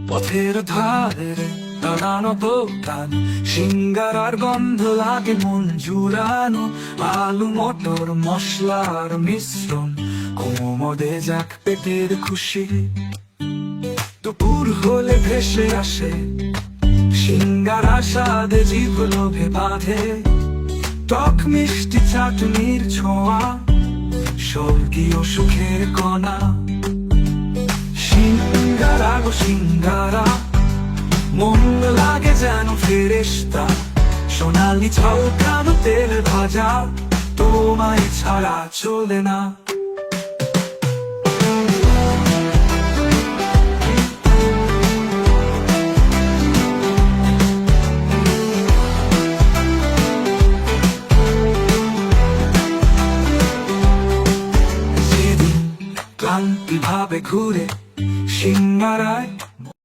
পথের ধারে দাঁড়ানো দোকান, সিঙ্গারার গন্ধ লাগে মন জুড়ানো। আলু মটর মশলার মিশ্রণ, কোমরে যাক পেটের খুশি। দুপুর হলে ভেসে আসে সিঙ্গারা, স্বাদে জিভ লোভে বাঁধে। টক মিষ্টি চাটনির ছোঁয়া, স্বর্গীয় সুখের কণা। সিঙ্গারা গো সিঙ্গারা, মন লাগে যেন ফেরেশতা। সোনালি ঝলকানো তেল ভাজা, তোমায় ছাড়া চলে না।